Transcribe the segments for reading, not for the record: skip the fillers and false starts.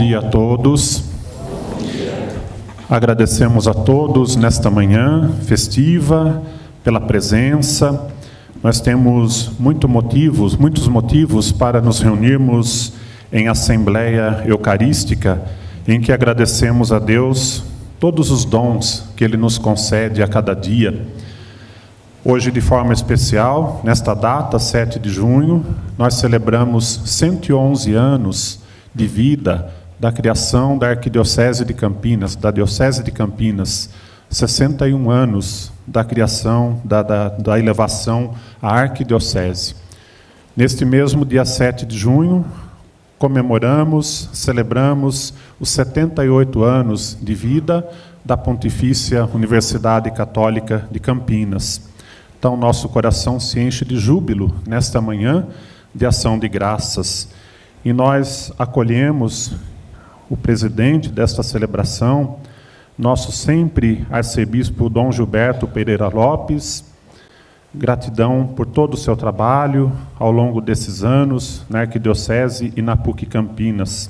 dia a todos. Agradecemos a todos nesta manhã festiva pela presença. Nós temos muitos motivos para nos reunirmos em Assembleia Eucarística, em que agradecemos a Deus todos os dons que Ele nos concede a cada dia. Hoje, de forma especial, nesta data, 7 de junho, nós celebramos 111 anos de vida da criação da Arquidiocese de Campinas, da Diocese de Campinas, 61 anos da criação, da elevação à Arquidiocese. Neste mesmo dia 7 de junho, celebramos os 78 anos de vida da Pontifícia Universidade Católica de Campinas. Então, nosso coração se enche de júbilo nesta manhã de ação de graças. E nós acolhemos o presidente desta celebração, nosso sempre arcebispo Dom Gilberto Pereira Lopes. Gratidão por todo o seu trabalho ao longo desses anos na Arquidiocese e na PUC Campinas.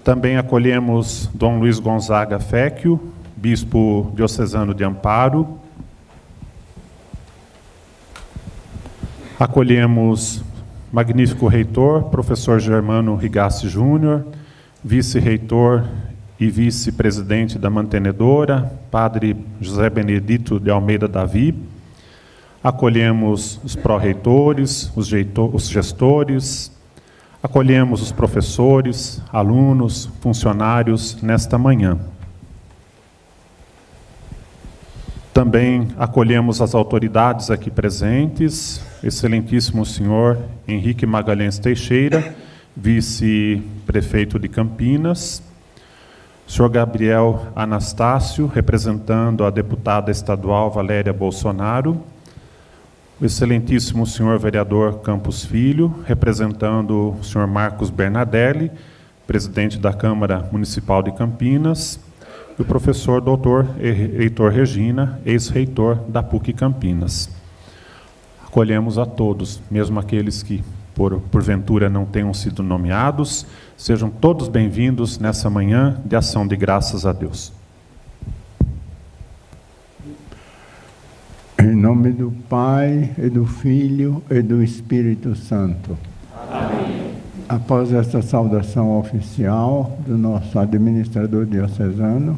Também acolhemos Dom Luiz Gonzaga Féquio, bispo diocesano de Amparo. Acolhemos magnífico reitor, professor Germano Rigassi Júnior, vice-reitor e vice-presidente da mantenedora, padre José Benedito de Almeida Davi. Acolhemos os pró-reitores, os gestores, acolhemos os professores, alunos, funcionários nesta manhã. Também acolhemos as autoridades aqui presentes, excelentíssimo senhor Henrique Magalhães Teixeira, vice-prefeito de Campinas, senhor Gabriel Anastácio, representando a deputada estadual Valéria Bolsonaro, o excelentíssimo senhor vereador Campos Filho, representando o senhor Marcos Bernardelli, presidente da Câmara Municipal de Campinas, e o professor doutor Heitor Regina, ex-reitor da PUC Campinas. Acolhemos a todos, mesmo aqueles que, porventura, não tenham sido nomeados, sejam todos bem-vindos nessa manhã de ação de graças a Deus. Em nome do Pai, e do Filho, e do Espírito Santo. Amém. Após esta saudação oficial do nosso administrador diocesano,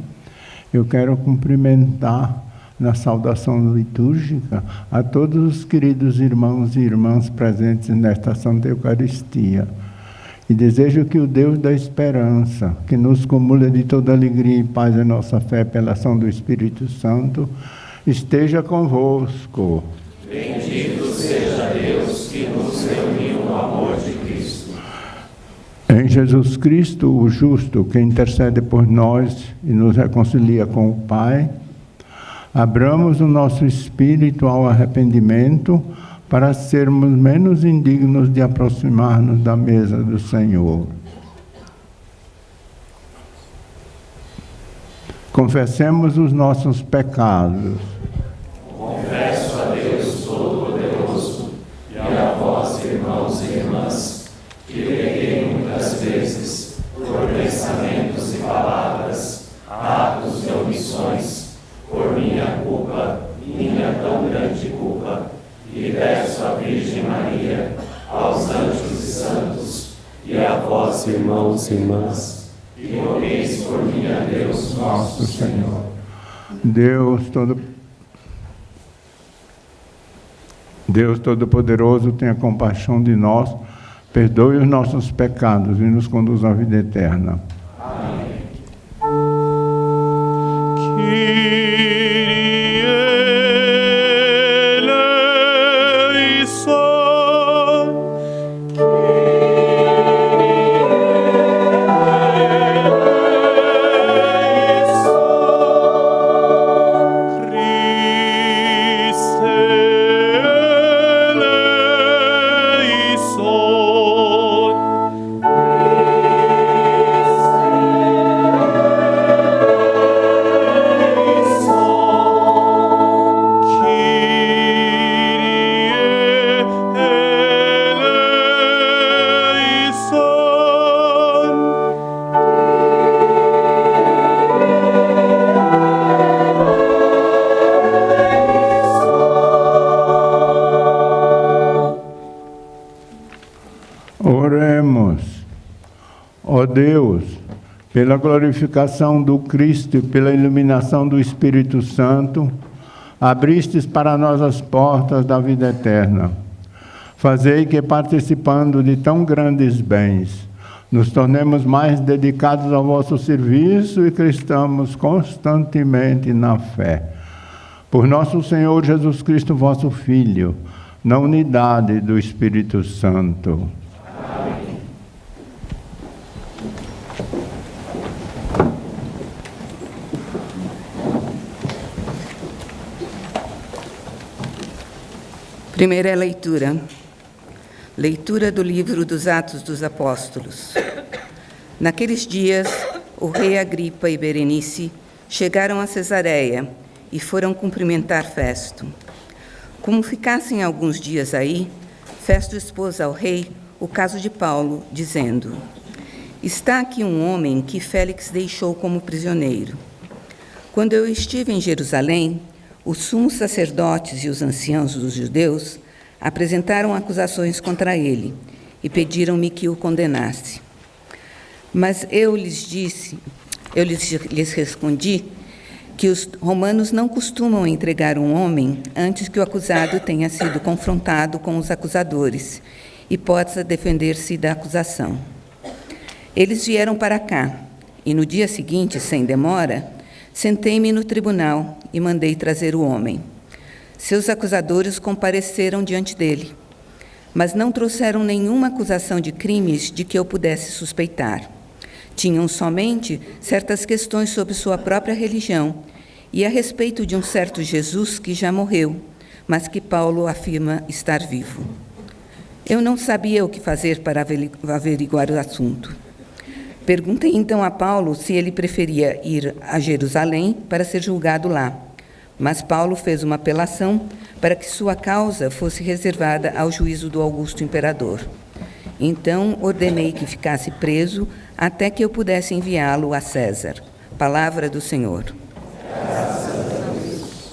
eu quero cumprimentar na saudação litúrgica a todos os queridos irmãos e irmãs presentes nesta Santa Eucaristia. E desejo que o Deus da esperança, que nos cumula de toda alegria e paz a nossa fé pela ação do Espírito Santo, esteja convosco. Bendito seja Deus que nos reuniu no amor de Cristo. Em Jesus Cristo, o justo, que intercede por nós e nos reconcilia com o Pai, abramos o nosso espírito ao arrependimento para sermos menos indignos de aproximar-nos da mesa do Senhor. Confessemos os nossos pecados. Confesso a Deus Todo-Poderoso e a vós, irmãos e irmãs, que pequei muitas vezes, por pensamentos e palavras, atos e omissões, por minha culpa, minha tão grande culpa, e peço à Virgem Maria, aos anjos e santos, e a vós, irmãos e irmãs, que rogueis por mim a Deus nosso Senhor. Deus Todo-Poderoso, tenha compaixão de nós, perdoe os nossos pecados e nos conduz à vida eterna. Amém. Eleison. Deus, pela glorificação do Cristo e pela iluminação do Espírito Santo, abristes para nós as portas da vida eterna. Fazei que, participando de tão grandes bens, nos tornemos mais dedicados ao vosso serviço e cresçamos constantemente na fé. Por nosso Senhor Jesus Cristo, vosso Filho, na unidade do Espírito Santo. Amém. Primeira leitura. Leitura do livro dos Atos dos Apóstolos. Naqueles dias, o rei Agripa e Berenice chegaram a Cesareia e foram cumprimentar Festo. Como ficassem alguns dias aí, Festo expôs ao rei o caso de Paulo, dizendo: está aqui um homem que Félix deixou como prisioneiro. Quando eu estive em Jerusalém, os sumos sacerdotes e os anciãos dos judeus apresentaram acusações contra ele e pediram-me que o condenasse. Mas eu lhes respondi que os romanos não costumam entregar um homem antes que o acusado tenha sido confrontado com os acusadores e possa defender-se da acusação. Eles vieram para cá e no dia seguinte, sem demora, sentei-me no tribunal e mandei trazer o homem. Seus acusadores compareceram diante dele, mas não trouxeram nenhuma acusação de crimes de que eu pudesse suspeitar. Tinham somente certas questões sobre sua própria religião e a respeito de um certo Jesus que já morreu, mas que Paulo afirma estar vivo. Eu não sabia o que fazer para averiguar o assunto. Perguntei então a Paulo se ele preferia ir a Jerusalém para ser julgado lá. Mas Paulo fez uma apelação para que sua causa fosse reservada ao juízo do Augusto Imperador. Então ordenei que ficasse preso até que eu pudesse enviá-lo a César. Palavra do Senhor. Graças a Deus.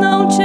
Não te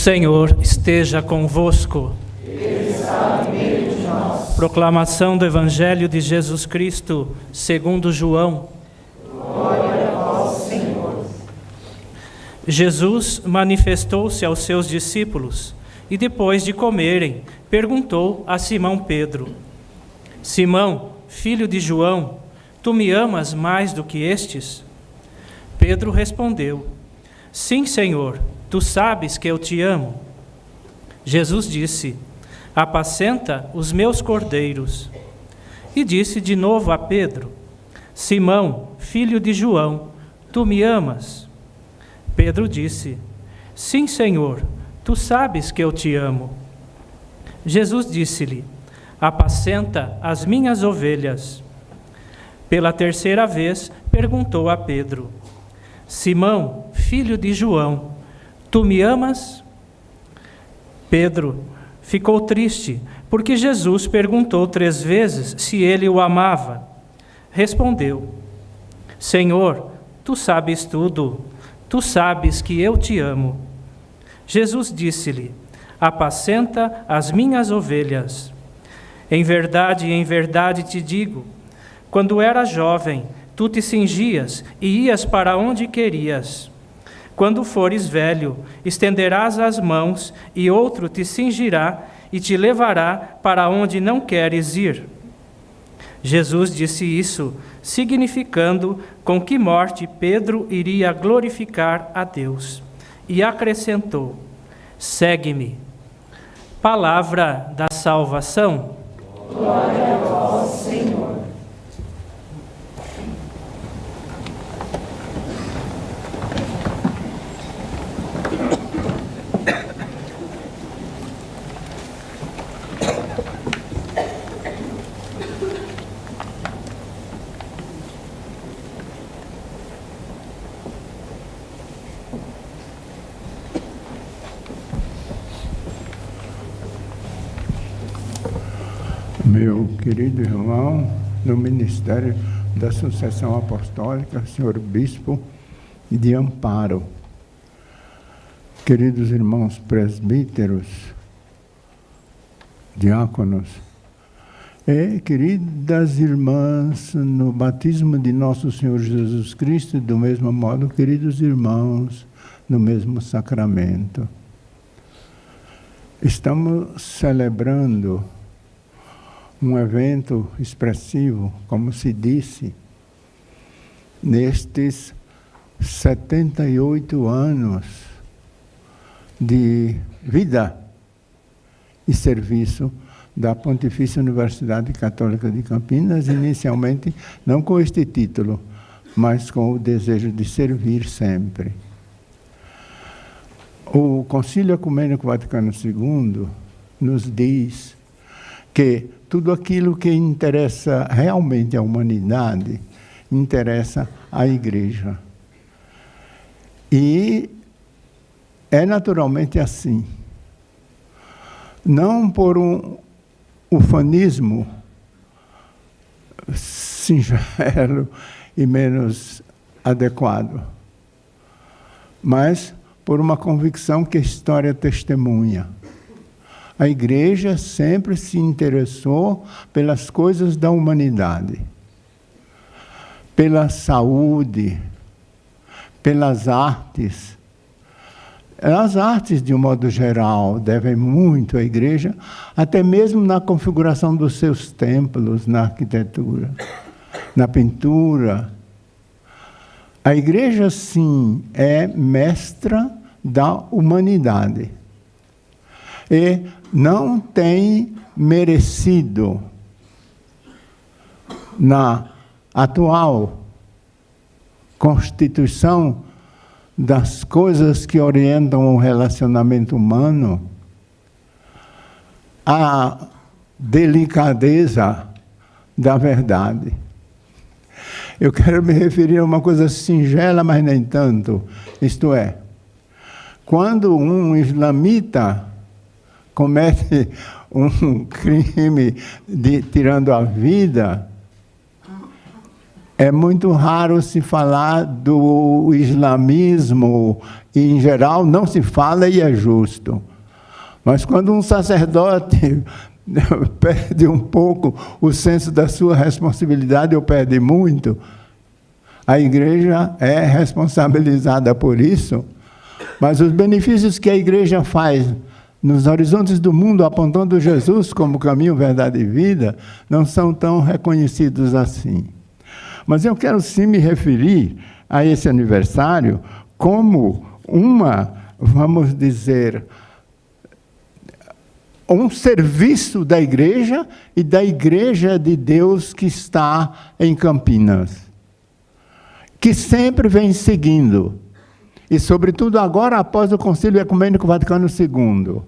Senhor esteja convosco. Ele está no meio de nós. Proclamação do Evangelho de Jesus Cristo, segundo João. Glória a vós, Senhor. Jesus manifestou-se aos seus discípulos e, depois de comerem, perguntou a Simão Pedro: Simão, filho de João, tu me amas mais do que estes? Pedro respondeu: Sim, Senhor, tu sabes que eu te amo. Jesus disse: Apacenta os meus cordeiros. E disse de novo a Pedro: Simão, filho de João, tu me amas? Pedro disse: Sim, Senhor, tu sabes que eu te amo. Jesus disse-lhe: Apacenta as minhas ovelhas. Pela terceira vez perguntou a Pedro: Simão, filho de João, tu me amas? Pedro ficou triste, porque Jesus perguntou 3 vezes se ele o amava. Respondeu: Senhor, tu sabes tudo, tu sabes que eu te amo. Jesus disse-lhe: Apacenta as minhas ovelhas. Em verdade te digo, quando eras jovem, tu te cingias e ias para onde querias. Quando fores velho, estenderás as mãos e outro te cingirá e te levará para onde não queres ir. Jesus disse isso, significando com que morte Pedro iria glorificar a Deus. E acrescentou: Segue-me. Palavra da salvação. Glória a vós, Senhor. Meu querido irmão, no Ministério da Sucessão Apostólica, senhor Bispo de Amparo, queridos irmãos presbíteros, diáconos, e queridas irmãs, no batismo de nosso Senhor Jesus Cristo, do mesmo modo, queridos irmãos, no mesmo sacramento. Estamos celebrando um evento expressivo, como se disse, nestes 78 anos de vida e serviço da Pontifícia Universidade Católica de Campinas, inicialmente não com este título, mas com o desejo de servir sempre. O Concílio Ecumênico Vaticano II nos diz que tudo aquilo que interessa realmente à humanidade interessa à Igreja. E é naturalmente assim. Não por um ufanismo singelo e menos adequado, mas por uma convicção que a história testemunha. A Igreja sempre se interessou pelas coisas da humanidade, pela saúde, pelas artes. As artes, de um modo geral, devem muito à Igreja, até mesmo na configuração dos seus templos, na arquitetura, na pintura. A Igreja, sim, é mestra da humanidade. E não tem merecido, na atual constituição das coisas que orientam o relacionamento humano, a delicadeza da verdade. Eu quero me referir a uma coisa singela, mas nem tanto. Isto é, quando um islamita comete um crime tirando a vida, É muito raro se falar do islamismo, e em geral não se fala e é justo. Mas quando um sacerdote perde um pouco o senso da sua responsabilidade, ou perde muito, a igreja é responsabilizada por isso, mas os benefícios que a igreja faz nos horizontes do mundo, apontando Jesus como caminho, verdade e vida, não são tão reconhecidos assim. Mas eu quero sim me referir a esse aniversário como vamos dizer, um serviço da igreja e da Igreja de Deus que está em Campinas, que sempre vem seguindo, e sobretudo agora após o Concílio Ecumênico Vaticano II,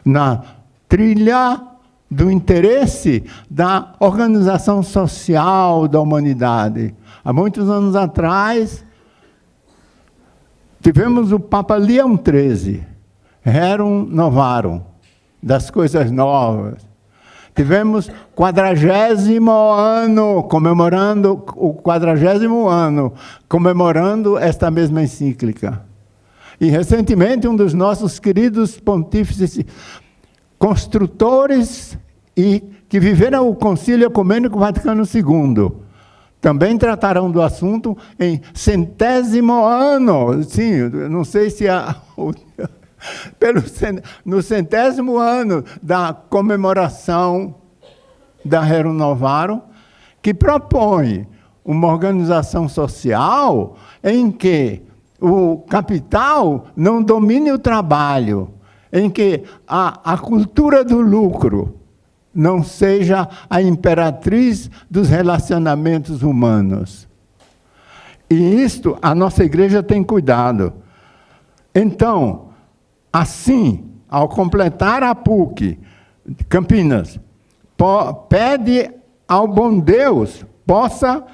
na trilha do interesse da organização social da humanidade. Há muitos anos atrás, tivemos o Papa Leão XIII, Rerum Novarum, das coisas novas. Tivemos 40º ano, comemorando o 40º ano, comemorando esta mesma encíclica. E recentemente um dos nossos queridos pontífices, construtores e que viveram o Concílio Ecumênico Vaticano II, também tratarão do assunto em 100º ano. Sim, não sei se no 100º ano da comemoração da Rerum Novarum, que propõe uma organização social em que o capital não domine o trabalho, em que a cultura do lucro não seja a imperatriz dos relacionamentos humanos. E isto a nossa igreja tem cuidado. Então, assim, ao completar a PUC Campinas, pede ao bom Deus possa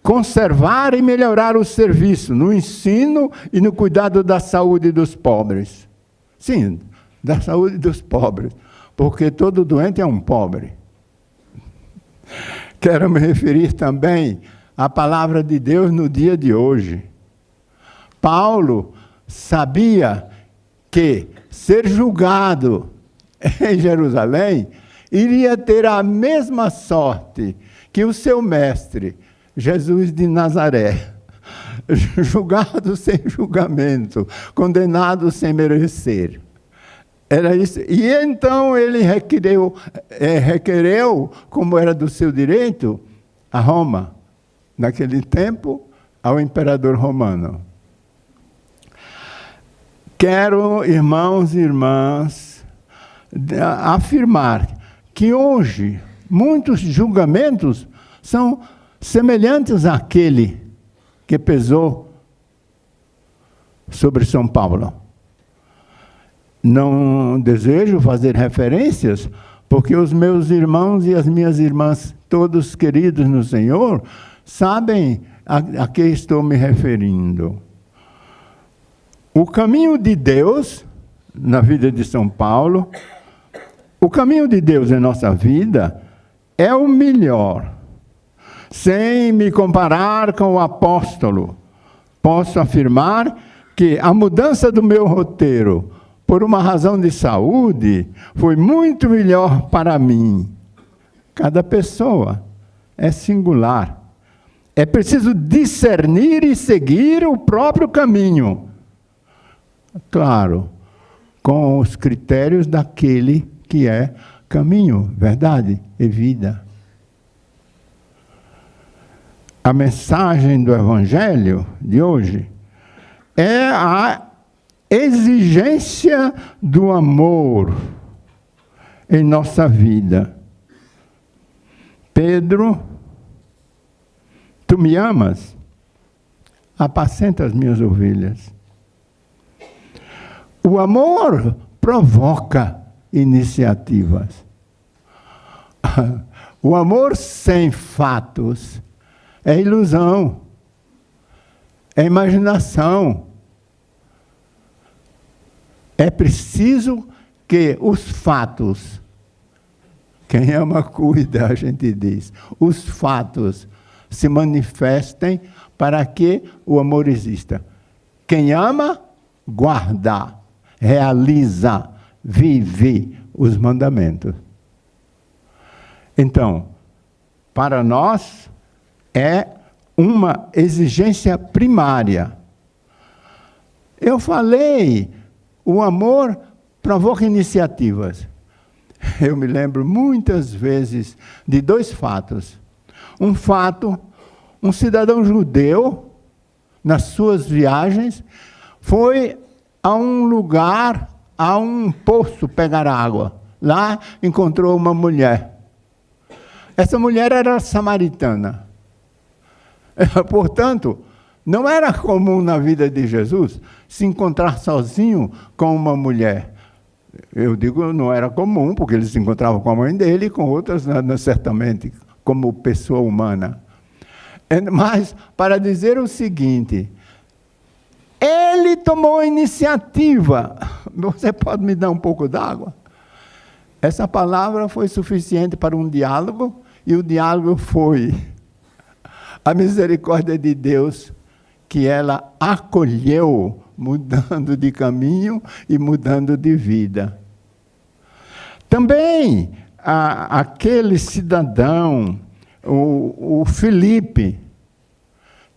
conservar e melhorar o serviço no ensino e no cuidado da saúde dos pobres. Sim, da saúde dos pobres, porque todo doente é um pobre. Quero me referir também à palavra de Deus no dia de hoje. Paulo sabia que ser julgado em Jerusalém iria ter a mesma sorte que o seu mestre, Jesus de Nazaré, julgado sem julgamento, condenado sem merecer. Era isso. E então ele requereu, como era do seu direito, a Roma, naquele tempo, ao imperador romano. Quero, irmãos e irmãs, afirmar que hoje muitos julgamentos são semelhantes àquele que pesou sobre São Paulo. Não desejo fazer referências, porque os meus irmãos e as minhas irmãs, todos queridos no Senhor, sabem a que estou me referindo. O caminho de Deus, na vida de São Paulo, o caminho de Deus em nossa vida é o melhor. Sem me comparar com o apóstolo, posso afirmar que a mudança do meu roteiro, por uma razão de saúde, foi muito melhor para mim. Cada pessoa é singular. É preciso discernir e seguir o próprio caminho. Claro, com os critérios daquele que é caminho, verdade e vida. A mensagem do Evangelho de hoje é a exigência do amor em nossa vida. Pedro, tu me amas? Apacenta as minhas ovelhas. O amor provoca iniciativas. O amor sem fatos é ilusão, é imaginação. É preciso que os fatos, quem ama cuida, a gente diz, os fatos se manifestem para que o amor exista. Quem ama, guarda, realiza, vive os mandamentos. Então, para nós, é uma exigência primária. Eu falei, o amor provoca iniciativas. Eu me lembro muitas vezes de 2 fatos. Um fato, um cidadão judeu, nas suas viagens, foi a um lugar, a um poço pegar água. Lá encontrou uma mulher. Essa mulher era samaritana. Portanto, não era comum na vida de Jesus se encontrar sozinho com uma mulher. Eu digo, não era comum, porque ele se encontrava com a mãe dele e com outras, certamente, como pessoa humana. Mas, para dizer o seguinte, ele tomou a iniciativa. Você pode me dar um pouco d'água? Essa palavra foi suficiente para um diálogo, e o diálogo foi a misericórdia de Deus, que ela acolheu, mudando de caminho e mudando de vida. Também, aquele cidadão, o Filipe,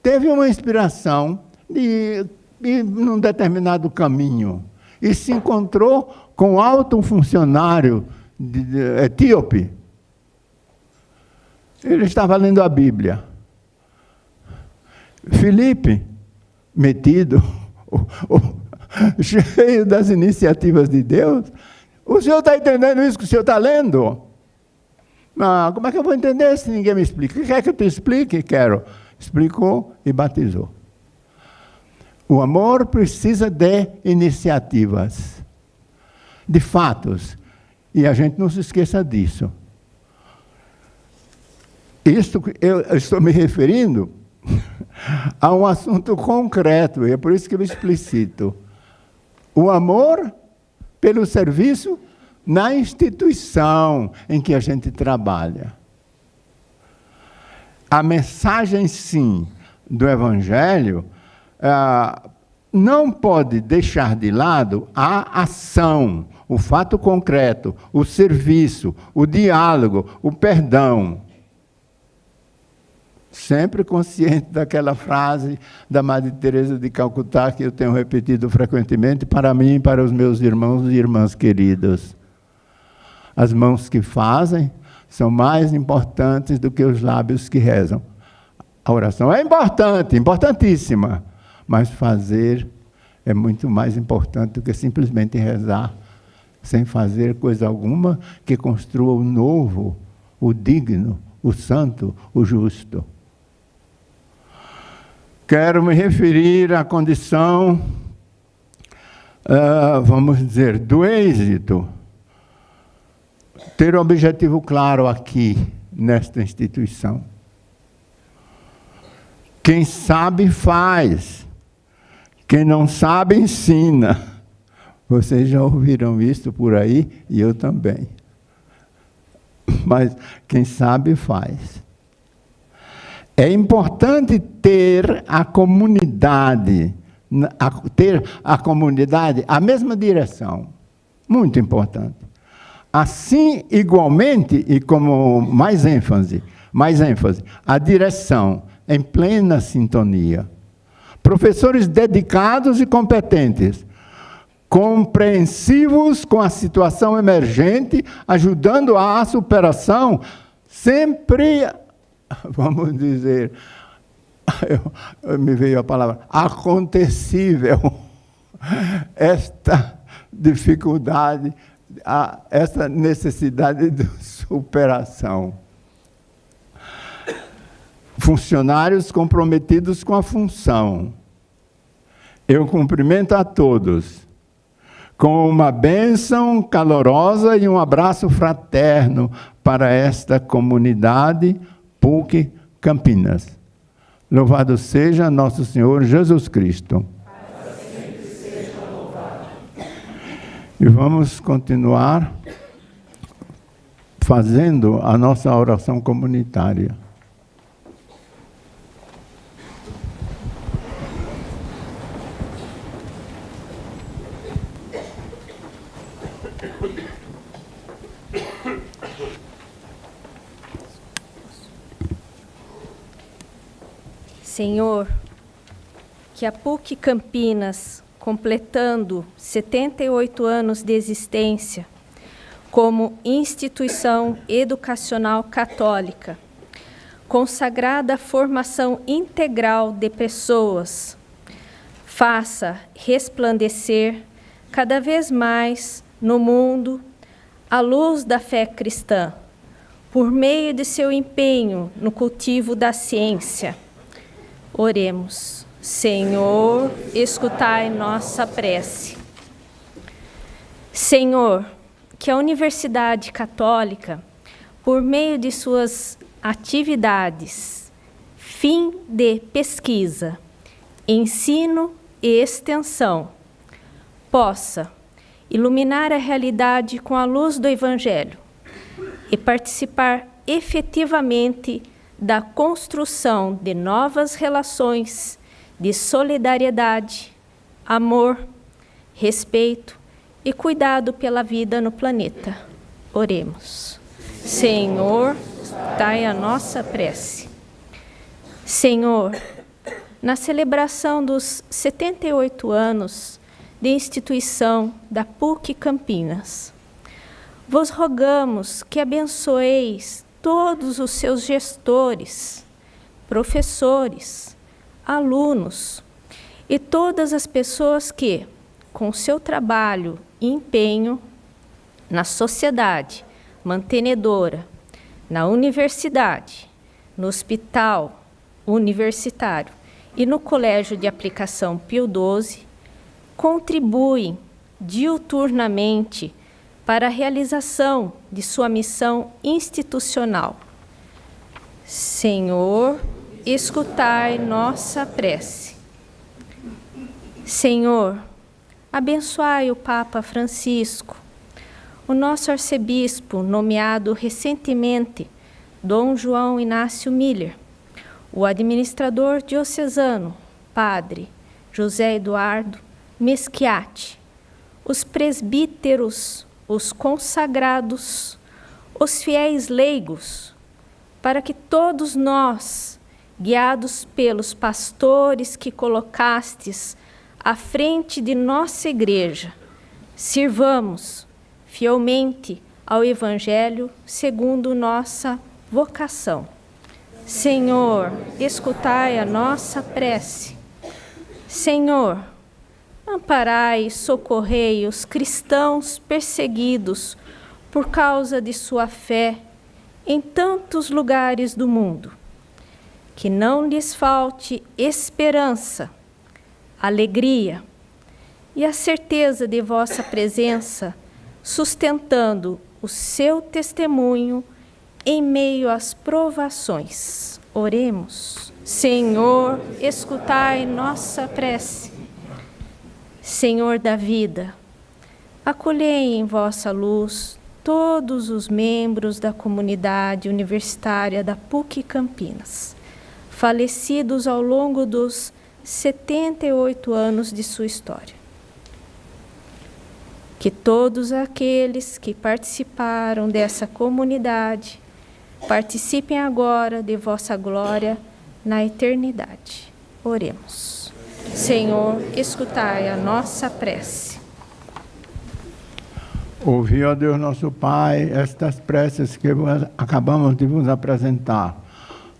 teve uma inspiração de ir num determinado caminho e se encontrou com um alto funcionário etíope. Ele estava lendo a Bíblia. Filipe, metido, cheio das iniciativas de Deus, o senhor está entendendo isso que o senhor está lendo? Como é que eu vou entender se ninguém me explica? Quer que eu te explique? Quero. Explicou e batizou. O amor precisa de iniciativas, de fatos, e a gente não se esqueça disso. Isso eu estou me referindo a um assunto concreto, e é por isso que eu explicito. O amor pelo serviço na instituição em que a gente trabalha. A mensagem, sim, do Evangelho não pode deixar de lado a ação, o fato concreto, o serviço, o diálogo, o perdão. Sempre consciente daquela frase da Madre Teresa de Calcutá, que eu tenho repetido frequentemente para mim e para os meus irmãos e irmãs queridos. As mãos que fazem são mais importantes do que os lábios que rezam. A oração é importante, importantíssima, mas fazer é muito mais importante do que simplesmente rezar, sem fazer coisa alguma que construa o novo, o digno, o santo, o justo. Quero me referir à condição, vamos dizer, do êxito. Ter o objetivo claro aqui, nesta instituição. Quem sabe, faz. Quem não sabe, ensina. Vocês já ouviram isso por aí, e eu também. Mas quem sabe, faz. É importante ter a comunidade a mesma direção. Muito importante. Assim, igualmente, e como mais ênfase, a direção em plena sintonia. Professores dedicados e competentes, compreensivos com a situação emergente, ajudando à superação, sempre, vamos dizer, me veio a palavra, acontecível, esta dificuldade, essa necessidade de superação. Funcionários comprometidos com a função. Eu cumprimento a todos com uma bênção calorosa e um abraço fraterno para esta comunidade PUC Campinas. Louvado seja nosso Senhor Jesus Cristo. Sempre seja louvado. E vamos continuar fazendo a nossa oração comunitária. Senhor, que a PUC Campinas, completando 78 anos de existência como instituição educacional católica, consagrada à formação integral de pessoas, faça resplandecer cada vez mais no mundo a luz da fé cristã, por meio de seu empenho no cultivo da ciência. Oremos. Senhor, escutai nossa prece. Senhor, que a Universidade Católica, por meio de suas atividades, fim de pesquisa, ensino e extensão, possa iluminar a realidade com a luz do Evangelho e participar efetivamente da construção de novas relações de solidariedade, amor, respeito e cuidado pela vida no planeta. Oremos. Senhor, dai a nossa prece. Senhor, na celebração dos 78 anos de instituição da PUC Campinas, vos rogamos que abençoeis todos os seus gestores, professores, alunos e todas as pessoas que, com seu trabalho e empenho na sociedade mantenedora, na universidade, no hospital universitário e no Colégio de Aplicação Pio XII, contribuem diuturnamente para a realização de sua missão institucional. Senhor, escutai nossa prece. Senhor, abençoai o Papa Francisco, o nosso arcebispo nomeado recentemente, Dom João Inácio Miller, o administrador diocesano, Padre José Eduardo Meschiati, os presbíteros, os consagrados, os fiéis leigos, para que todos nós, guiados pelos pastores que colocastes à frente de nossa igreja, sirvamos fielmente ao Evangelho segundo nossa vocação. Senhor, escutai a nossa prece. Senhor, amparai e socorrei os cristãos perseguidos por causa de sua fé em tantos lugares do mundo. Que não lhes falte esperança, alegria e a certeza de vossa presença, sustentando o seu testemunho em meio às provações. Oremos. Senhor, escutai nossa prece. Senhor da vida, acolhei em vossa luz todos os membros da comunidade universitária da PUC Campinas, falecidos ao longo dos 78 anos de sua história. Que todos aqueles que participaram dessa comunidade participem agora de vossa glória na eternidade. Oremos. Senhor, escutai a nossa prece. Ouvi, ó Deus nosso Pai, estas preces que acabamos de vos apresentar.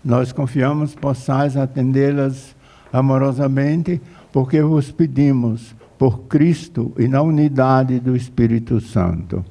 Nós confiamos possais atendê-las amorosamente, porque vos pedimos por Cristo e na unidade do Espírito Santo.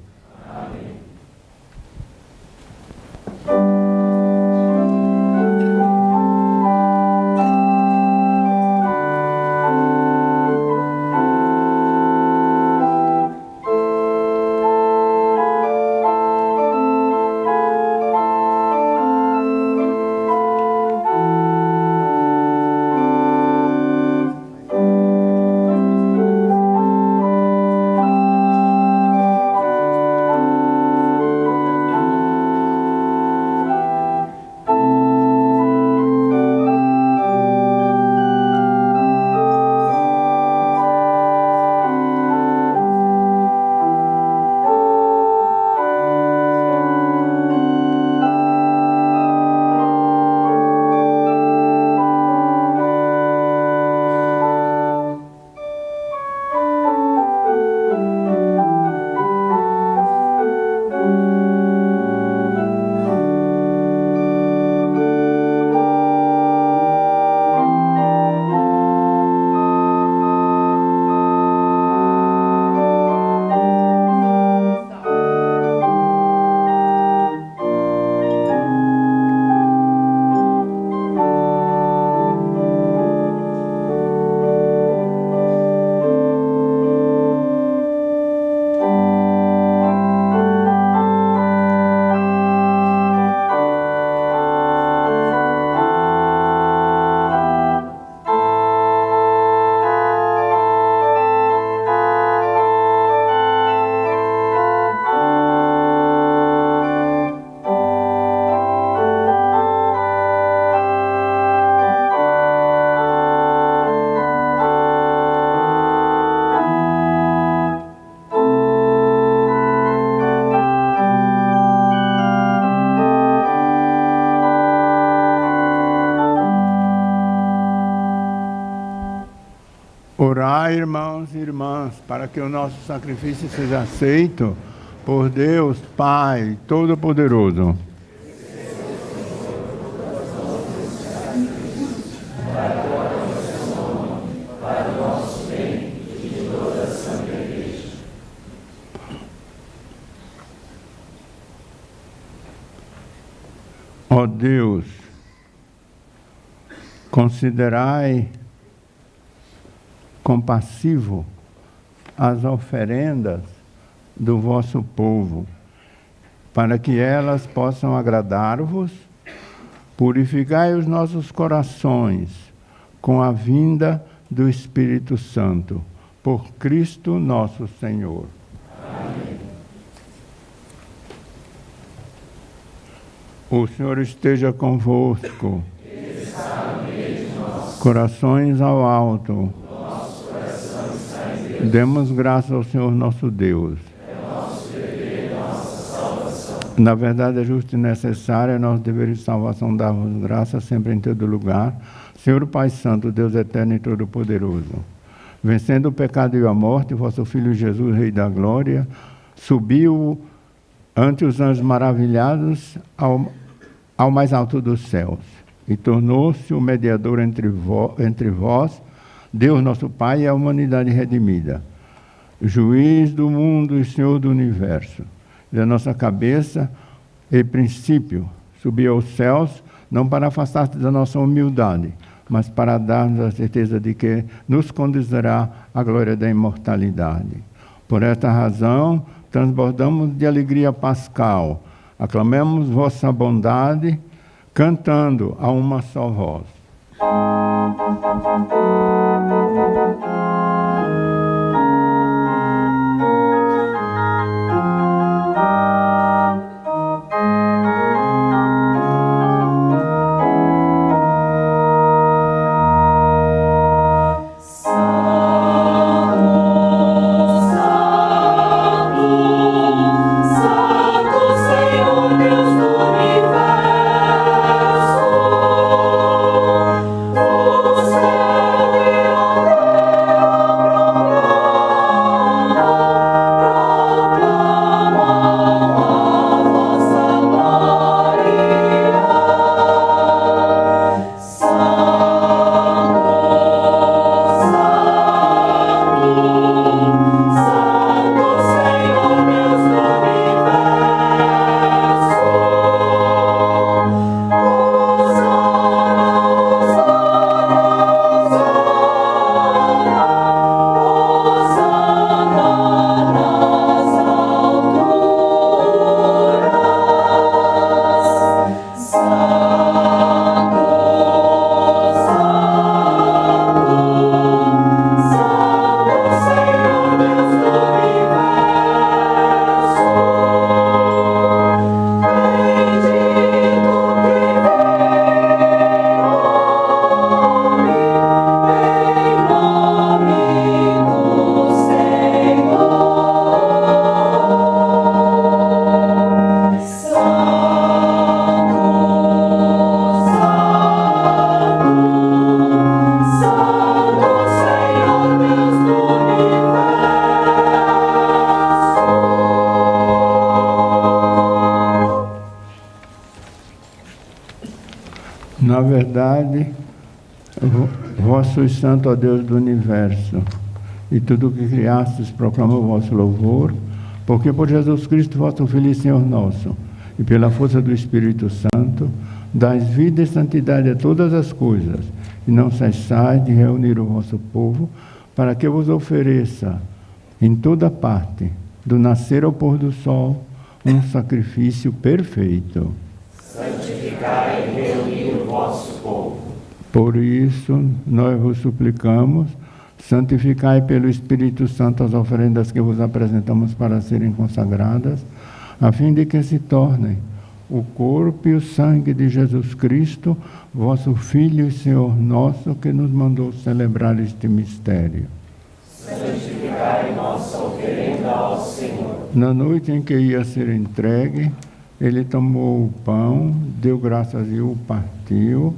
Orai, irmãos e irmãs, para que o nosso sacrifício seja aceito por Deus Pai Todo-Poderoso. Ó Deus, considerai compassivo as oferendas do vosso povo, para que elas possam agradar-vos. Purificai os nossos corações com a vinda do Espírito Santo, por Cristo nosso Senhor. Amém. O Senhor esteja convosco. Ele está no meio de nós. Corações ao alto. Nosso coração está em Deus. Demos graças ao Senhor nosso Deus. É nosso dever e nossa salvação. Na verdade, é justo e necessário, é nosso dever e salvação dar-vos graças sempre em todo lugar. Senhor Pai Santo, Deus eterno e todo-poderoso, vencendo o pecado e a morte, vosso Filho Jesus, Rei da Glória, subiu ante os anjos maravilhados ao mais alto dos céus, e tornou-se o mediador entre vós, Deus nosso Pai, e a humanidade redimida, juiz do mundo e Senhor do universo. Da nossa cabeça e princípio subiu aos céus, não para afastar-se da nossa humildade, mas para dar-nos a certeza de que nos conduzirá à glória da imortalidade. Por esta razão, transbordamos de alegria pascal, aclamemos vossa bondade, cantando a uma só voz. Na verdade, vós sois santo, ó Deus do universo, e tudo o que criastes proclama o vosso louvor, porque por Jesus Cristo, vosso Filho e Senhor nosso, e pela força do Espírito Santo, dais vida e santidade a todas as coisas, e não cessais de reunir o vosso povo, para que vos ofereça em toda parte, do nascer ao pôr do sol, um sacrifício perfeito. Santificai e reuni o vosso povo. Por isso, nós vos suplicamos, santificai pelo Espírito Santo as oferendas que vos apresentamos para serem consagradas, a fim de que se tornem o corpo e o sangue de Jesus Cristo, vosso Filho e Senhor nosso, que nos mandou celebrar este mistério. Santificai nossa oferenda ao Senhor. Na noite em que ia ser entregue, ele tomou o pão, deu graças e o partiu,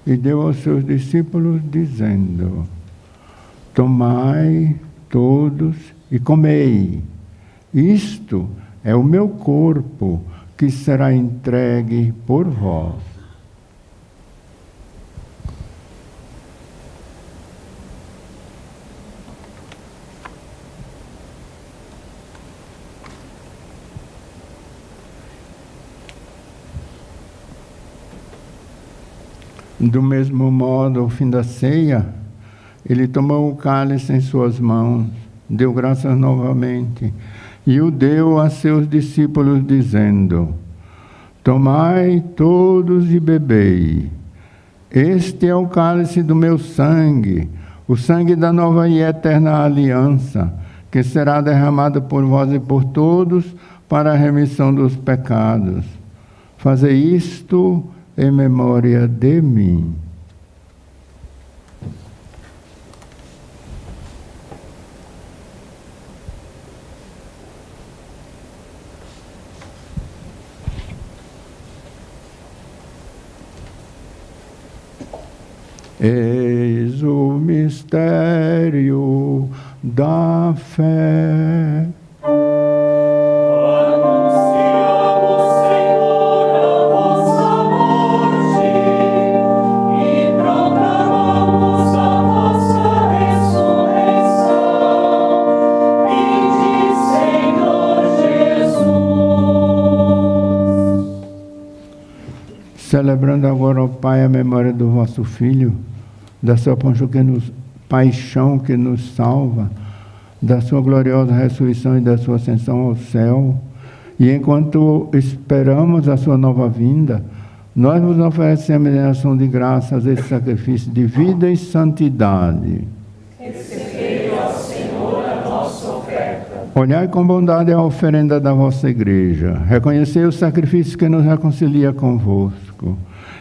e deu aos seus discípulos, dizendo: tomai todos e comei. Isto é o meu corpo, que será entregue por vós. Do mesmo modo, ao fim da ceia, ele tomou o cálice em suas mãos, deu graças novamente e o deu a seus discípulos, dizendo: tomai todos e bebei. Este é o cálice do meu sangue, o sangue da nova e eterna aliança, que será derramado por vós e por todos para a remissão dos pecados. Fazei isto em memória de mim. Eis o mistério da fé. Celebrando agora, ó Pai, a memória do vosso Filho, da sua paixão que nos salva, da sua gloriosa ressurreição e da sua ascensão ao céu, e enquanto esperamos a sua nova vinda, nós vos oferecemos em ação de graças esse sacrifício de vida e santidade. Recebei, ó Senhor, a nossa oferta. Olhai com bondade a oferenda da vossa igreja, reconhecei o sacrifício que nos reconcilia convosco,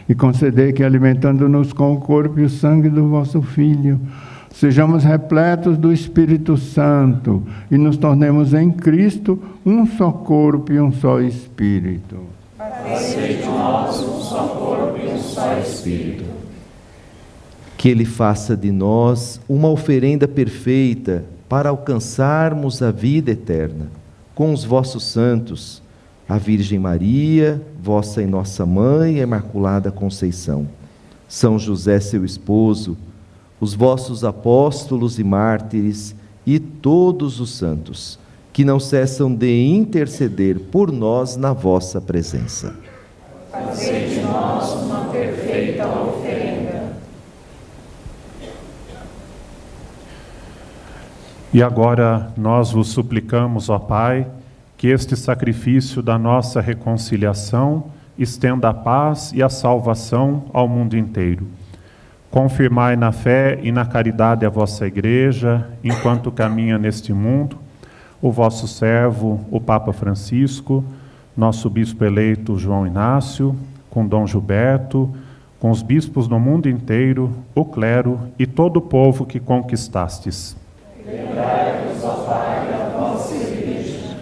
e concedei que, alimentando-nos com o corpo e o sangue do vosso Filho, sejamos repletos do Espírito Santo e nos tornemos em Cristo um só corpo e um só Espírito. Fazei de nós um só corpo e um só Espírito. Que Ele faça de nós uma oferenda perfeita para alcançarmos a vida eterna, com os vossos santos, a Virgem Maria, vossa e nossa Mãe, a Imaculada Conceição, São José, seu esposo, os vossos apóstolos e mártires e todos os santos, que não cessam de interceder por nós na vossa presença. Fazei de nós uma perfeita oferenda. E agora nós vos suplicamos, ó Pai, que este sacrifício da nossa reconciliação estenda a paz e a salvação ao mundo inteiro. Confirmai na fé e na caridade a vossa Igreja, enquanto caminha neste mundo, o vosso servo, o Papa Francisco, nosso bispo eleito João Inácio, com Dom Gilberto, com os bispos do mundo inteiro, o clero e todo o povo que conquistastes. Lembrai-vos, ó Pai, da vossa Igreja.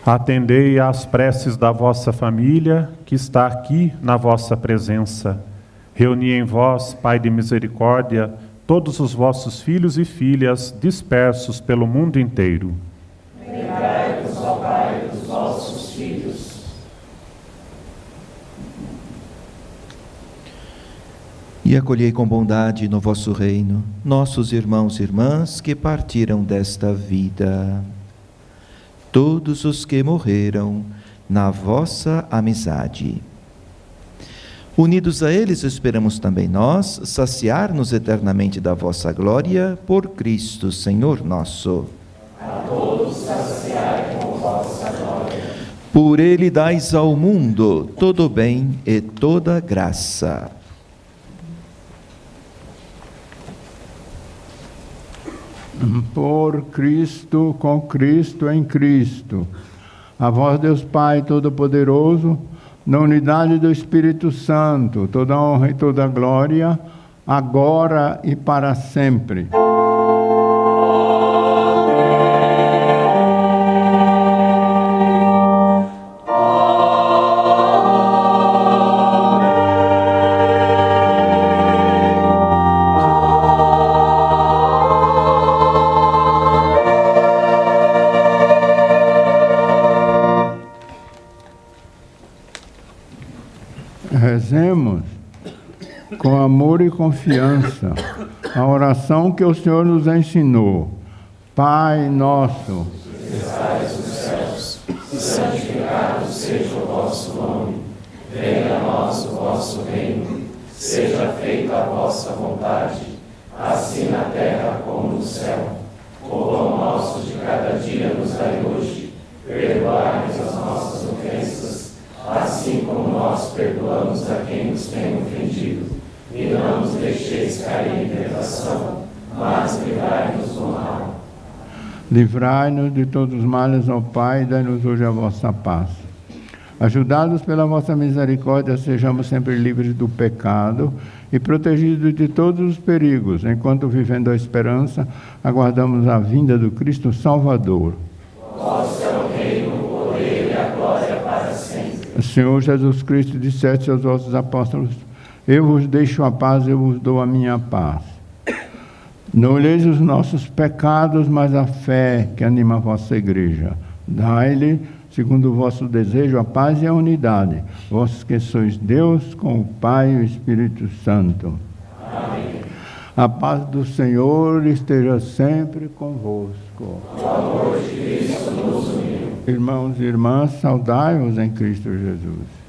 Atendei às preces da vossa família, que está aqui na vossa presença. Reuni em vós, Pai de misericórdia, todos os vossos filhos e filhas dispersos pelo mundo inteiro. Lembrai-vos, ó Pai, dos vossos filhos. E acolhei com bondade no vosso reino nossos irmãos e irmãs que partiram desta vida, todos os que morreram na vossa amizade. Unidos a eles, esperamos também nós saciar-nos eternamente da vossa glória por Cristo, Senhor nosso. A todos saciai com vossa glória. Por Ele dais ao mundo todo bem e toda graça. Por Cristo, com Cristo, em Cristo. A vós, Deus Pai Todo-Poderoso, na unidade do Espírito Santo, toda honra e toda glória, agora e para sempre. Rezemos com amor e confiança a oração que o Senhor nos ensinou. Pai nosso, que estais nos céus, santificado seja o vosso nome. Venha a nós o vosso reino. Seja feita a vossa vontade, assim na terra como no céu. O pão nosso de cada dia nos dai hoje. Perdoai-nos as nossas ofensas, assim como nós perdoamos a quem nos tem ofendido. E não nos deixeis cair em tentação, mas livrai-nos do mal. Livrai-nos de todos os males, ó Pai, e dai-nos hoje a vossa paz. Ajudados pela vossa misericórdia, sejamos sempre livres do pecado e protegidos de todos os perigos, enquanto, vivendo a esperança, aguardamos a vinda do Cristo Salvador. Vosso é o reino, o poder e a glória para sempre. Senhor Jesus Cristo, disseste aos vossos apóstolos: eu vos deixo a paz, eu vos dou a minha paz. Não olheis os nossos pecados, mas a fé que anima a vossa igreja. Dai-lhe, segundo o vosso desejo, a paz e a unidade. Vós que sois Deus, com o Pai e o Espírito Santo. Amém. A paz do Senhor esteja sempre convosco. O amor de Cristo nos uniu. Irmãos e irmãs, saudai-vos em Cristo Jesus.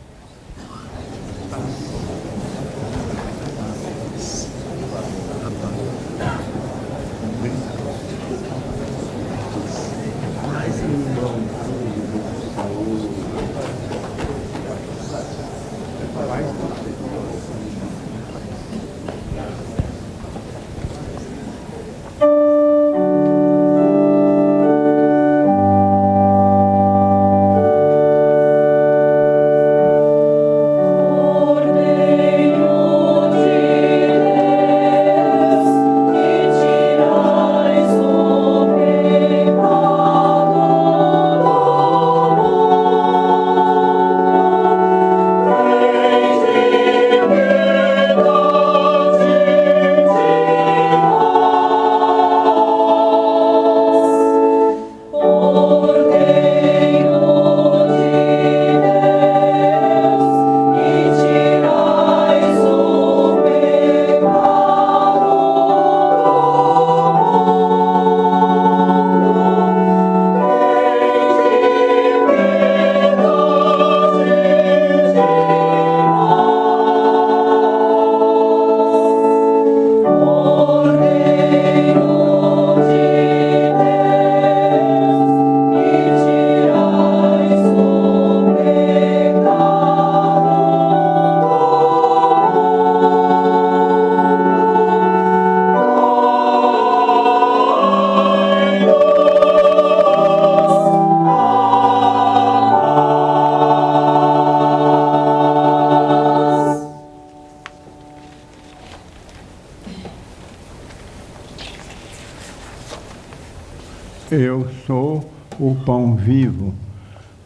Eu sou o pão vivo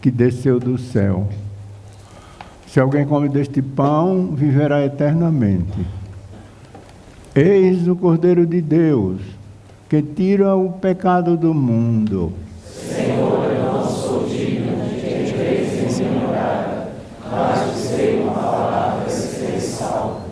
que desceu do céu. Se alguém come deste pão, viverá eternamente. Eis o Cordeiro de Deus, que tira o pecado do mundo. Senhor, eu não sou digno de que entreis em minha morada, mas dizei uma palavra e serei salvo.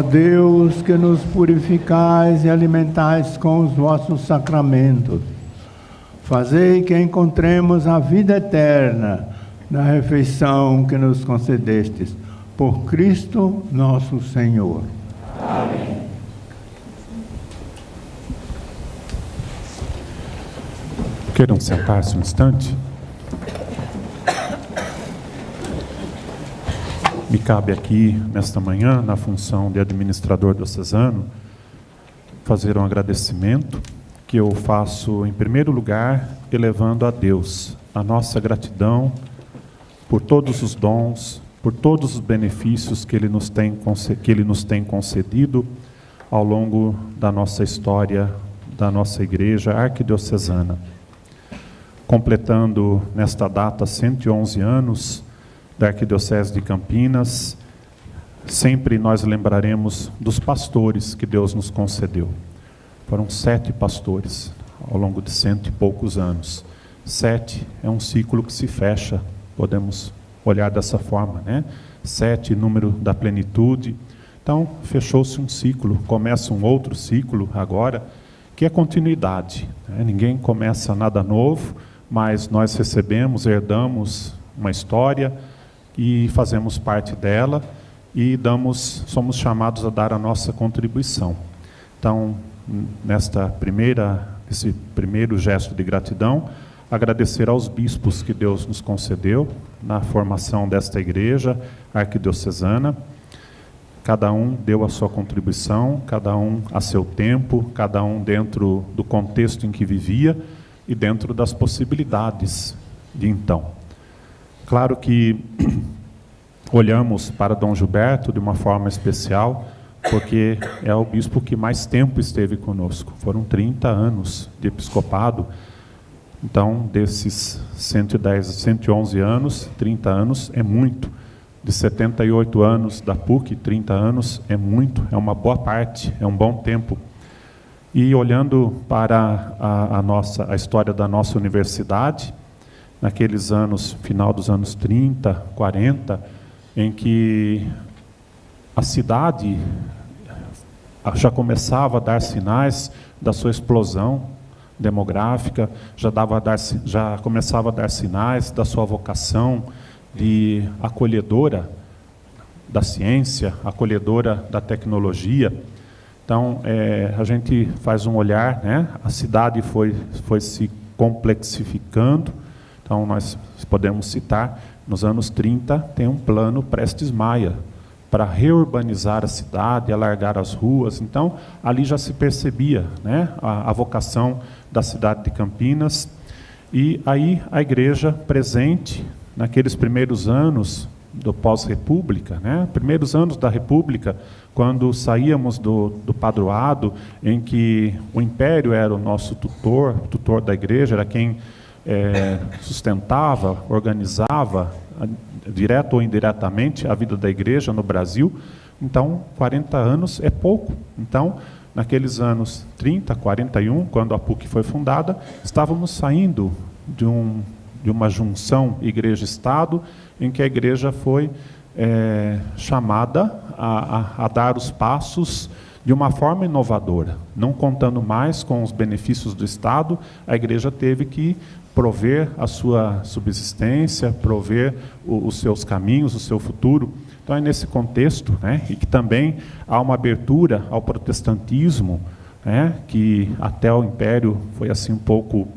Deus que nos purificais e alimentais com os vossos sacramentos, fazei que encontremos a vida eterna na refeição que nos concedestes. Por Cristo nosso Senhor. Amém. Queiram sentar-se um instante? Me cabe aqui, nesta manhã, na função de administrador diocesano, fazer um agradecimento que eu faço, em primeiro lugar, elevando a Deus a nossa gratidão por todos os dons, por todos os benefícios que Ele nos tem concedido ao longo da nossa história, da nossa Igreja Arquidiocesana. Completando nesta data 111 anos da Arquidiocese de Campinas, sempre nós lembraremos dos pastores que Deus nos concedeu. Foram 7 pastores ao longo de 100 e poucos anos. 7 é um ciclo que se fecha, podemos olhar dessa forma, né? 7, número da plenitude. Então, fechou-se um ciclo, começa um outro ciclo agora, que é continuidade, né? Ninguém começa nada novo, mas nós recebemos, herdamos uma história e fazemos parte dela e somos chamados a dar a nossa contribuição. Então, esse primeiro gesto de gratidão, agradecer aos bispos que Deus nos concedeu na formação desta igreja arquidiocesana. Cada um deu a sua contribuição, cada um a seu tempo, cada um dentro do contexto em que vivia e dentro das possibilidades de então. Claro que olhamos para Dom Gilberto de uma forma especial, porque é o bispo que mais tempo esteve conosco. Foram 30 anos de episcopado. Então, desses 111 anos, 30 anos é muito. De 78 anos da PUC, 30 anos é muito, é uma boa parte, é um bom tempo. E olhando para a história da nossa universidade, naqueles anos, final dos anos 30, 40, em que a cidade já começava a dar sinais da sua explosão demográfica, já começava a dar sinais da sua vocação de acolhedora da ciência, acolhedora da tecnologia. Então, a gente faz um olhar, né? A cidade foi se complexificando. Então, nós podemos citar, nos anos 30, tem um plano Prestes Maia, para reurbanizar a cidade, alargar as ruas. Então, ali já se percebia, né, a vocação da cidade de Campinas. E aí a igreja presente, naqueles primeiros anos do pós-república, né, primeiros anos da república, quando saíamos do padroado, em que o império era o nosso tutor da igreja, era quem sustentava, organizava, direto ou indiretamente, a vida da igreja no Brasil. Então, 40 anos é pouco. Então, naqueles anos 30, 41, quando a PUC foi fundada, estávamos saindo de uma junção igreja-estado, em que a igreja foi chamada a dar os passos de uma forma inovadora. Não contando mais com os benefícios do Estado, a igreja teve que prover a sua subsistência, prover os seus caminhos, o seu futuro. Então é nesse contexto, né, e que também há uma abertura ao protestantismo, né, que até o Império foi assim um pouco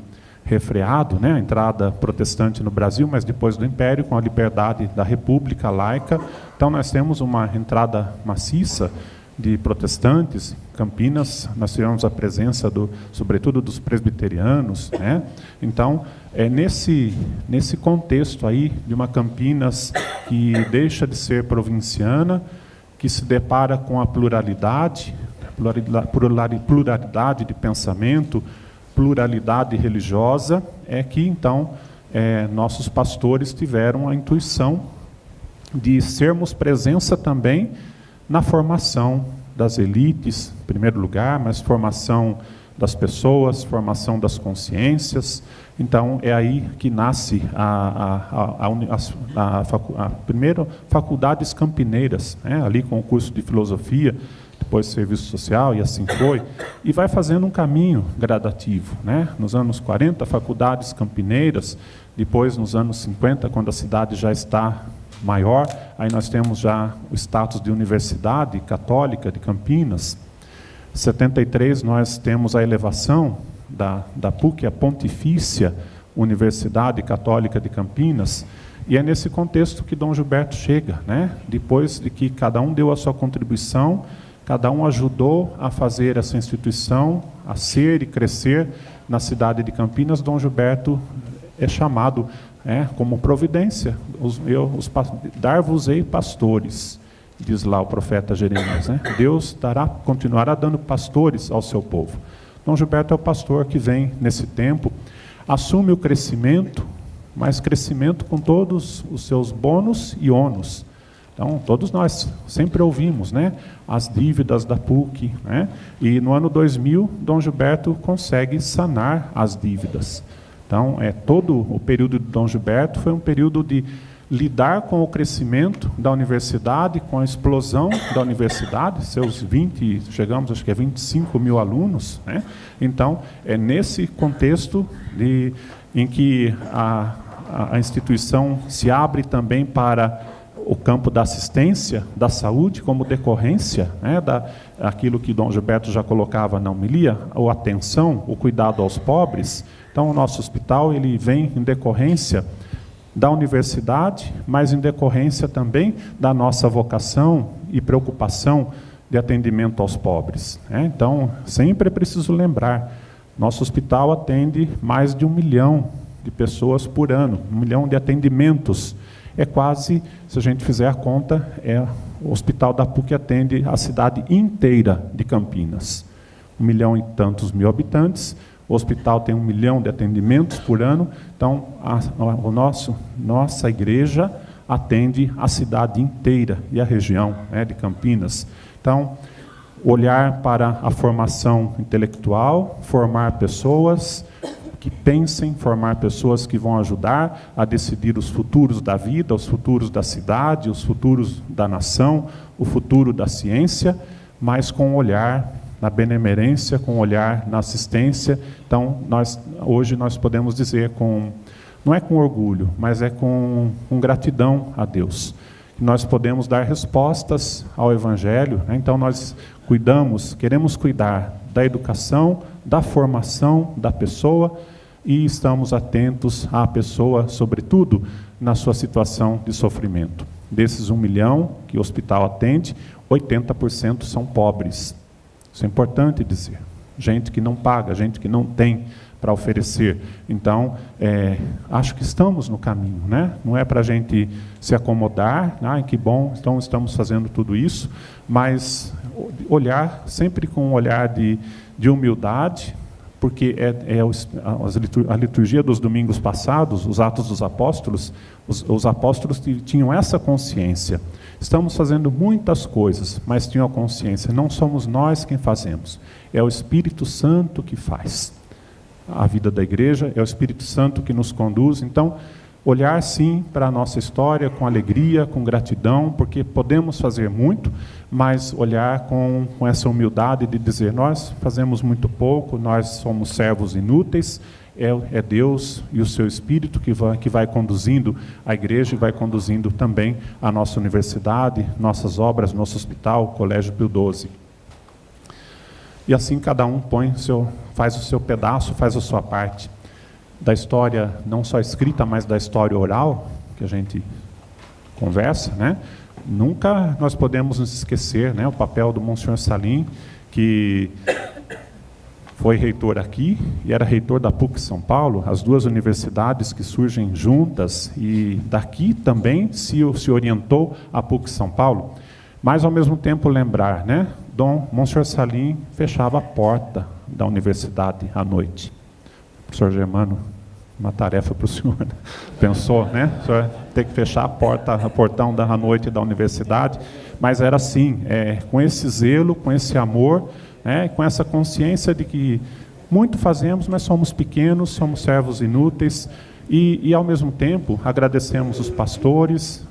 refreado, né, a entrada protestante no Brasil, mas depois do Império, com a liberdade da República laica, então nós temos uma entrada maciça de protestantes. Campinas, nós tivemos a presença, sobretudo, dos presbiterianos, né? Então, é nesse contexto aí, de uma Campinas que deixa de ser provinciana, que se depara com a pluralidade de pensamento, pluralidade religiosa, é que, então, nossos pastores tiveram a intuição de sermos presença também na formação das elites, em primeiro lugar, mas formação das pessoas, formação das consciências. Então, é aí que nasce a primeira Faculdades Campineiras, né? Ali com o curso de filosofia, depois serviço social, e assim foi, e vai fazendo um caminho gradativo, né? Nos anos 40, Faculdades Campineiras, depois nos anos 50, quando a cidade já está maior, aí nós temos já o status de Universidade Católica de Campinas. Em 73, nós temos a elevação da PUC, a Pontifícia Universidade Católica de Campinas, e é nesse contexto que Dom Gilberto chega, né? Depois de que cada um deu a sua contribuição, cada um ajudou a fazer essa instituição, a ser e crescer na cidade de Campinas, Dom Gilberto é chamado como providência, dar-vos-ei pastores, diz lá o profeta Jeremias, né? Deus continuará dando pastores ao seu povo. Dom Gilberto é o pastor que vem nesse tempo, assume o crescimento, mas crescimento com todos os seus bônus e ônus. Então, todos nós sempre ouvimos, né, as dívidas da PUC, né? E no ano 2000, Dom Gilberto consegue sanar as dívidas. Então, todo o período de Dom Gilberto foi um período de lidar com o crescimento da universidade, com a explosão da universidade, chegamos acho que 25 mil alunos, né? Então, é nesse contexto em que a instituição se abre também para o campo da assistência, da saúde, como decorrência, né, daquilo que Dom Gilberto já colocava na homilia, a atenção, o cuidado aos pobres. Então, o nosso hospital ele vem em decorrência da universidade, mas em decorrência também da nossa vocação e preocupação de atendimento aos pobres, né? Então, sempre é preciso lembrar, nosso hospital atende mais de 1 milhão de pessoas por ano, 1 milhão de atendimentos. É quase, se a gente fizer a conta, o hospital da PUC atende a cidade inteira de Campinas. 1 milhão e tantos mil habitantes, o hospital tem 1 milhão de atendimentos por ano, então nossa igreja atende a cidade inteira e a região, né, de Campinas. Então, olhar para a formação intelectual, formar pessoas que pensem, formar pessoas que vão ajudar a decidir os futuros da vida, os futuros da cidade, os futuros da nação, o futuro da ciência, mas com olhar na benemerência, com olhar na assistência. Então, hoje nós podemos dizer, não é com orgulho, mas é com gratidão a Deus, que nós podemos dar respostas ao Evangelho, né? Então, nós queremos cuidar da educação, da formação da pessoa, e estamos atentos à pessoa, sobretudo, na sua situação de sofrimento. Desses 1 milhão que o hospital atende, 80% são pobres. Isso é importante dizer. Gente que não paga, gente que não tem para oferecer. Então, acho que estamos no caminho, né? Não é para a gente se acomodar, que bom, então estamos fazendo tudo isso, mas olhar sempre com um olhar de humildade, porque a liturgia dos domingos passados, os Atos dos Apóstolos, os apóstolos tinham essa consciência. Estamos fazendo muitas coisas, mas tinham a consciência, não somos nós quem fazemos, é o Espírito Santo que faz. A vida da igreja é o Espírito Santo que nos conduz. Então, olhar sim para a nossa história com alegria, com gratidão, porque podemos fazer muito, mas olhar com essa humildade de dizer, nós fazemos muito pouco, nós somos servos inúteis, é Deus e o seu Espírito que vai conduzindo a igreja e vai conduzindo também a nossa universidade, nossas obras, nosso hospital, Colégio Pio XII. E assim cada um faz o seu pedaço, faz a sua parte da história, não só escrita, mas da história oral, que a gente conversa, né? Nunca nós podemos nos esquecer, né, o papel do Monsenhor Salim, que foi reitor aqui e era reitor da PUC São Paulo, as duas universidades que surgem juntas, e daqui também se orientou a PUC São Paulo. Mas, ao mesmo tempo, lembrar, né, Monsenhor Salim fechava a porta da universidade à noite. Professor Germano, uma tarefa para o senhor. Pensou, né? O senhor tem que fechar o portão da noite da universidade, mas era assim, com esse zelo, com esse amor, com essa consciência de que Muito fazemos, mas somos pequenos, somos servos inúteis. E ao mesmo tempo, agradecemos os pastores,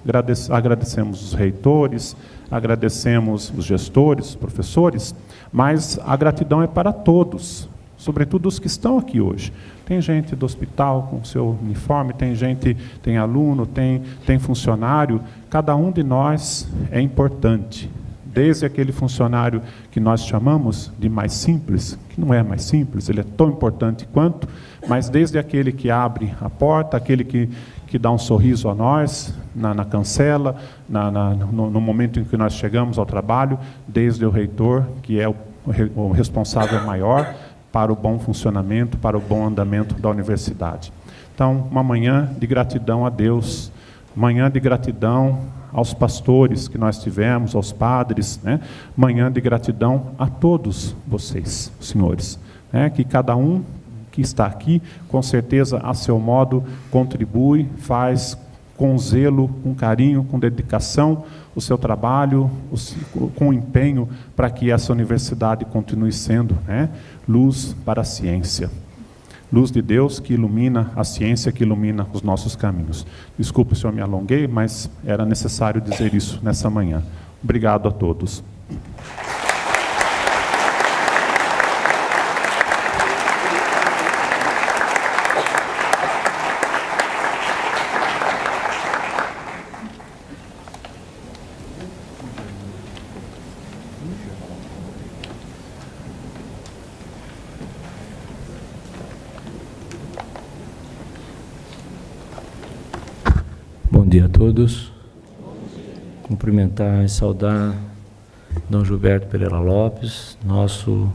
agradecemos os reitores, agradecemos os gestores, os professores, mas a gratidão é para todos, sobretudo os que estão aqui hoje. Tem gente do hospital com seu uniforme, tem aluno, tem funcionário. Cada um de nós é importante. Desde aquele funcionário que nós chamamos de mais simples, que não é mais simples, ele é tão importante quanto, mas desde aquele que abre a porta, aquele que dá um sorriso a nós, na cancela, no momento em que nós chegamos ao trabalho, desde o reitor, que é o responsável maior para o bom funcionamento, para o bom andamento da universidade. Então, uma manhã de gratidão a Deus, manhã de gratidão aos pastores que nós tivemos, aos padres, né? Manhã de gratidão a todos vocês, senhores, né? Que cada um que está aqui, com certeza, a seu modo, contribui, faz com zelo, com carinho, com dedicação, o seu trabalho, com empenho, para que essa universidade continue sendo, né, luz para a ciência. Luz de Deus que ilumina a ciência, que ilumina os nossos caminhos. Desculpe se eu me alonguei, mas era necessário dizer isso nessa manhã. Obrigado a todos. Bom dia a todos. Cumprimentar e saudar Dom Gilberto Pereira Lopes, nosso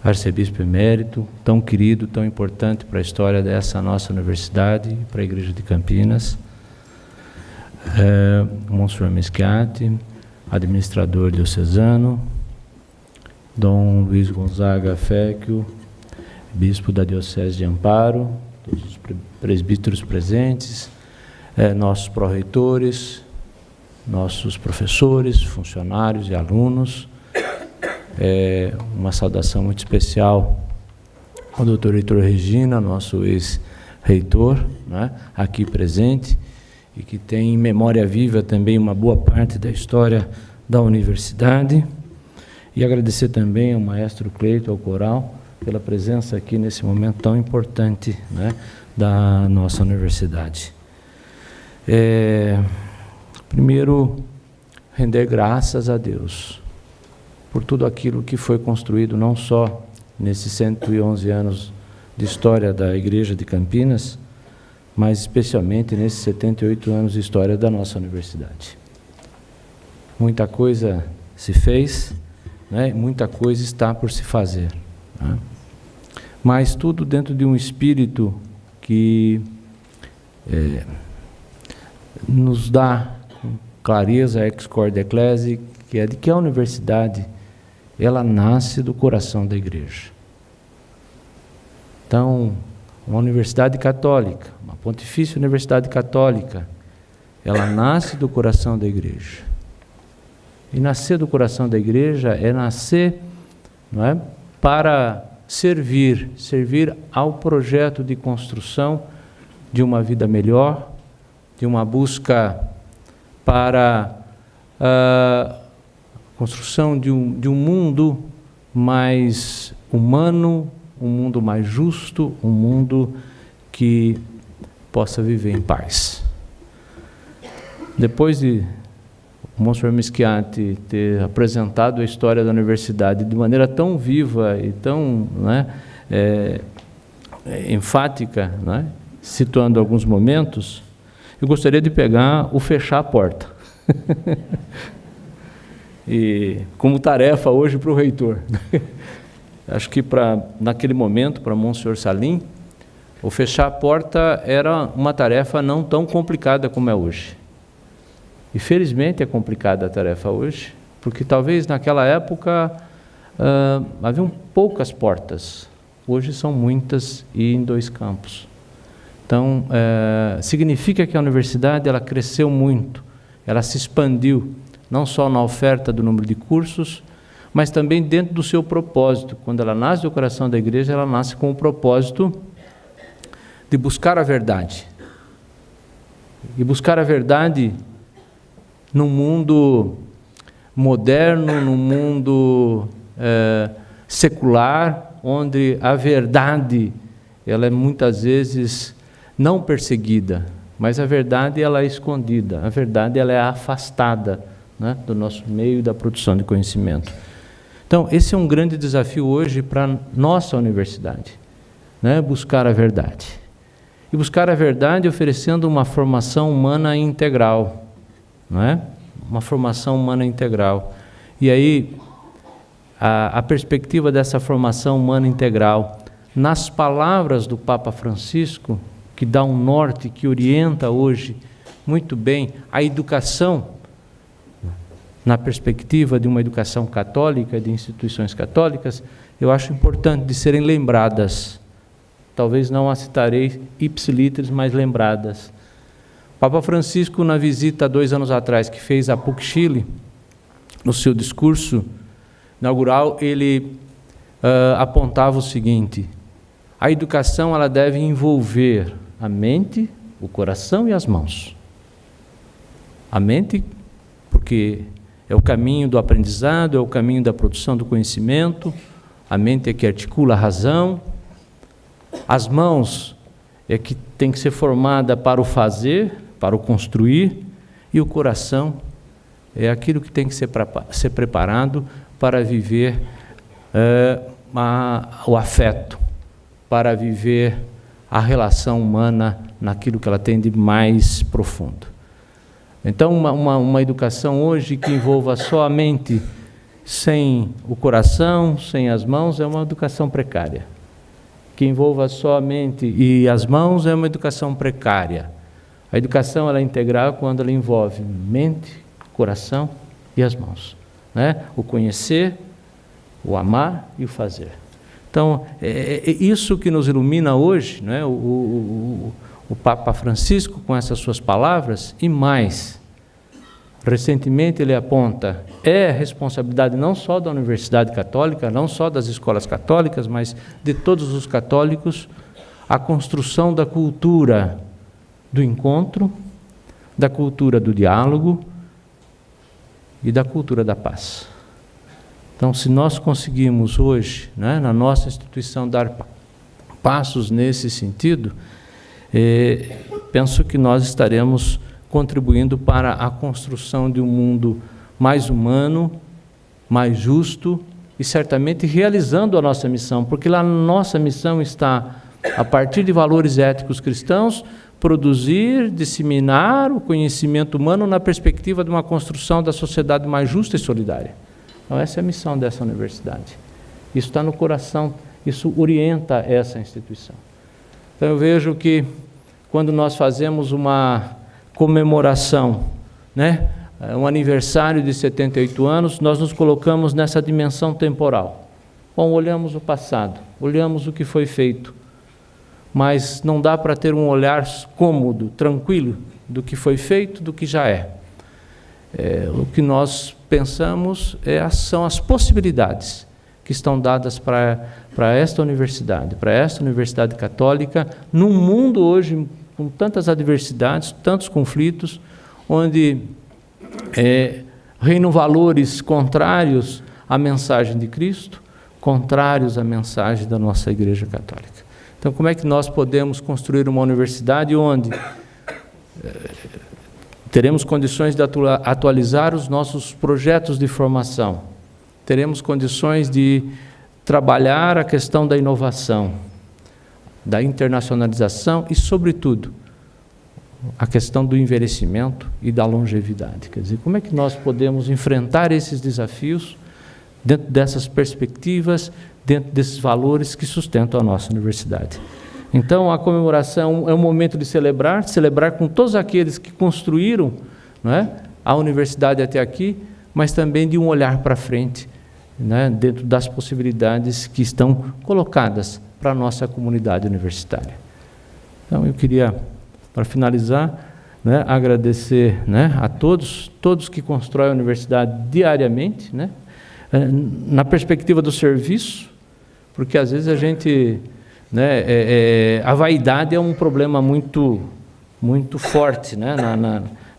arcebispo emérito, tão querido, tão importante para a história dessa nossa universidade e para a Igreja de Campinas. Monsenhor Meschiati, administrador diocesano, Dom Luiz Gonzaga Féquio, bispo da Diocese de Amparo, todos os presbíteros presentes, nossos pró-reitores, nossos professores, funcionários e alunos. Uma saudação muito especial ao doutor Heitor Regina, nosso ex-reitor, né, aqui presente, e que tem em memória viva também uma boa parte da história da universidade. E agradecer também ao maestro Cleito, ao coral, pela presença aqui nesse momento tão importante, né, da nossa universidade. Primeiro, render graças a Deus por tudo aquilo que foi construído, não só nesses 111 anos de história da Igreja de Campinas, mas especialmente nesses 78 anos de história da nossa universidade. Muita coisa se fez, né? Muita coisa está por se fazer, né? Mas tudo dentro de um espírito que nos dá clareza, ex corde ecclesiae, que é de que a universidade, ela nasce do coração da Igreja. Então, uma universidade católica, uma pontifícia universidade católica, ela nasce do coração da Igreja. E nascer do coração da Igreja é nascer, não é, para servir ao projeto de construção de uma vida melhor, de uma busca para a construção de um mundo mais humano, um mundo mais justo, um mundo que possa viver em paz. Depois de o Monsenhor Meschiati ter apresentado a história da universidade de maneira tão viva e tão, né, enfática, né, situando alguns momentos, eu gostaria de pegar o fechar a porta. E como tarefa hoje para o reitor. Acho que naquele momento, para Monsenhor Salim, o fechar a porta era uma tarefa não tão complicada como é hoje. E felizmente é complicada a tarefa hoje, porque talvez naquela época haviam poucas portas. Hoje são muitas e em 2 campos. Então, significa que a universidade ela cresceu muito, ela se expandiu, não só na oferta do número de cursos, mas também dentro do seu propósito. Quando ela nasce do coração da igreja, ela nasce com o propósito de buscar a verdade. E buscar a verdade num mundo moderno, num mundo secular, onde a verdade ela é muitas vezes não perseguida, mas a verdade ela é escondida, a verdade ela é afastada, né, do nosso meio da produção de conhecimento. Então, esse é um grande desafio hoje para a nossa universidade, né, buscar a verdade. E buscar a verdade oferecendo uma formação humana integral, não é? Uma formação humana integral. E aí, a perspectiva dessa formação humana integral, nas palavras do Papa Francisco, que dá um norte, que orienta hoje muito bem a educação, na perspectiva de uma educação católica, de instituições católicas, eu acho importante de serem lembradas. Talvez não as citarei ipsiliteris, mas lembradas. Papa Francisco, na visita 2 anos atrás, que fez a PUC Chile, no seu discurso inaugural, ele apontava o seguinte: a educação ela deve envolver a mente, o coração e as mãos. A mente, porque é o caminho do aprendizado, é o caminho da produção do conhecimento, a mente é que articula a razão, as mãos é que tem que ser formada para o fazer, para o construir, e o coração é aquilo que tem que ser preparado para viver o afeto, para viver a relação humana naquilo que ela tem de mais profundo. Então, uma educação hoje que envolva só a mente, sem o coração, sem as mãos, é uma educação precária. Que envolva só a mente e as mãos é uma educação precária. A educação ela é integral quando ela envolve mente, coração e as mãos, né? O conhecer, o amar e o fazer. Então, é isso que nos ilumina hoje, né? O Papa Francisco com essas suas palavras, e mais, recentemente ele aponta, é responsabilidade não só da Universidade Católica, não só das escolas católicas, mas de todos os católicos, a construção da cultura do encontro, da cultura do diálogo e da cultura da paz. Então, se nós conseguimos hoje, né, na nossa instituição, dar passos nesse sentido, penso que nós estaremos contribuindo para a construção de um mundo mais humano, mais justo e certamente realizando a nossa missão, porque lá a nossa missão está, a partir de valores éticos cristãos, produzir, disseminar o conhecimento humano na perspectiva de uma construção da sociedade mais justa e solidária. Então, essa é a missão dessa universidade. Isso está no coração, isso orienta essa instituição. Então, eu vejo que quando nós fazemos uma comemoração, né, um aniversário de 78 anos, nós nos colocamos nessa dimensão temporal. Bom, olhamos o passado, olhamos o que foi feito, mas não dá para ter um olhar cômodo, tranquilo, do que foi feito, do que já é. O que nós pensamos são as possibilidades que estão dadas para esta universidade católica, num mundo hoje com tantas adversidades, tantos conflitos, onde reinam valores contrários à mensagem de Cristo, contrários à mensagem da nossa Igreja Católica. Então, como é que nós podemos construir uma universidade onde teremos condições de atualizar os nossos projetos de formação, teremos condições de trabalhar a questão da inovação, da internacionalização e, sobretudo, a questão do envelhecimento e da longevidade. Quer dizer, como é que nós podemos enfrentar esses desafios dentro dessas perspectivas, dentro desses valores que sustentam a nossa universidade? Então, a comemoração é um momento de celebrar com todos aqueles que construíram, não é, a universidade até aqui, mas também de um olhar para frente, né, dentro das possibilidades que estão colocadas para a nossa comunidade universitária. Então, eu queria, para finalizar, né, agradecer, né, a todos que constroem a universidade diariamente, né, na perspectiva do serviço, porque às vezes a gente, né, a vaidade é um problema muito forte, né,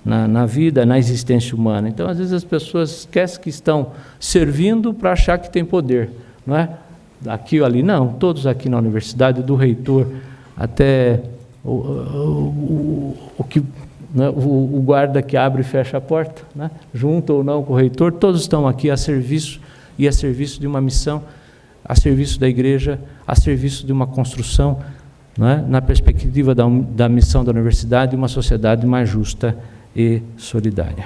na vida, na existência humana. Então, às vezes as pessoas esquecem que estão servindo para achar que tem poder, não é? Aqui ou ali, não, todos aqui na universidade, do reitor até o guarda que abre e fecha a porta, né? Junto ou não com o reitor, todos estão aqui a serviço, e a serviço de uma missão, a serviço da igreja, a serviço de uma construção, não é? Na perspectiva da missão da universidade, de uma sociedade mais justa e solidária.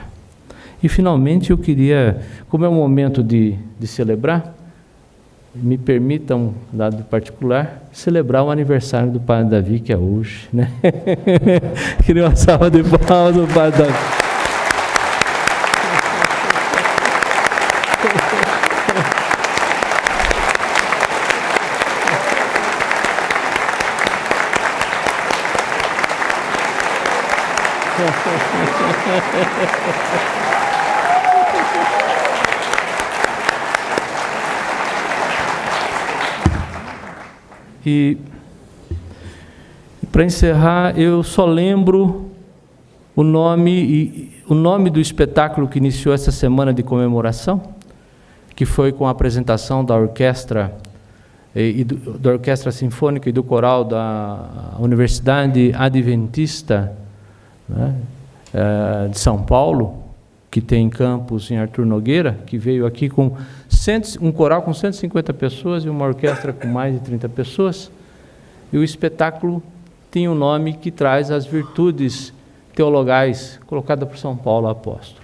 E, finalmente, eu queria, como é um momento de celebrar, me permitam, dado particular, celebrar o aniversário do Padre Davi, que é hoje, né? Queria uma salva de palmas do Padre Davi. E, para encerrar, eu só lembro o nome do espetáculo que iniciou essa semana de comemoração, que foi com a apresentação da orquestra, da Orquestra Sinfônica e do Coral da Universidade Adventista, né, de São Paulo, que tem campus em Arthur Nogueira, que veio aqui com um coral com 150 pessoas e uma orquestra com mais de 30 pessoas. E o espetáculo tinha um nome que traz as virtudes teologais colocadas por São Paulo apóstolo.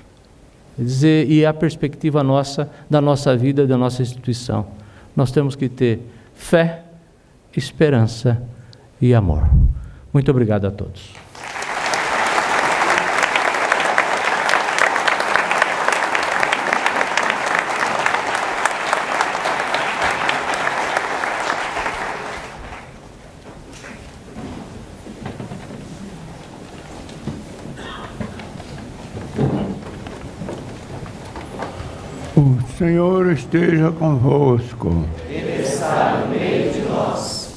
Quer dizer, e a perspectiva nossa, da nossa vida, da nossa instituição. Nós temos que ter fé, esperança e amor. Muito obrigado a todos. O Senhor esteja convosco. Ele está no meio de nós.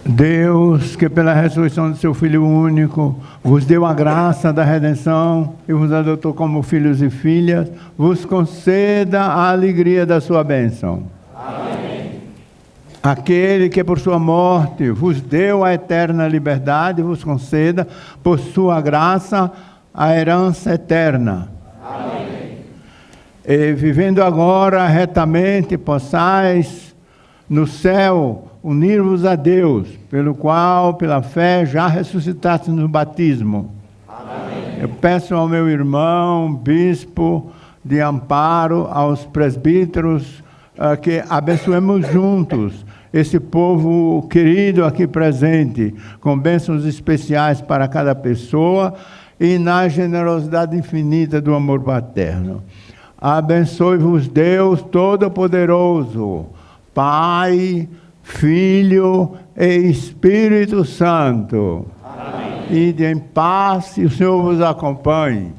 Deus, que pela ressurreição do seu Filho único, vos deu a graça da redenção e vos adotou como filhos e filhas, vos conceda a alegria da sua bênção. Amém. Aquele que por sua morte vos deu a eterna liberdade, vos conceda, por sua graça, a herança eterna. Amém. E vivendo agora retamente, possais no céu unir-vos a Deus, pelo qual, pela fé, já ressuscitaste no batismo. Amém. Eu peço ao meu irmão, bispo de Amparo, aos presbíteros, que abençoemos juntos esse povo querido aqui presente, com bênçãos especiais para cada pessoa e na generosidade infinita do amor paterno. Abençoe-vos Deus Todo-Poderoso, Pai, Filho e Espírito Santo. Amém. Ide em paz e o Senhor vos acompanhe.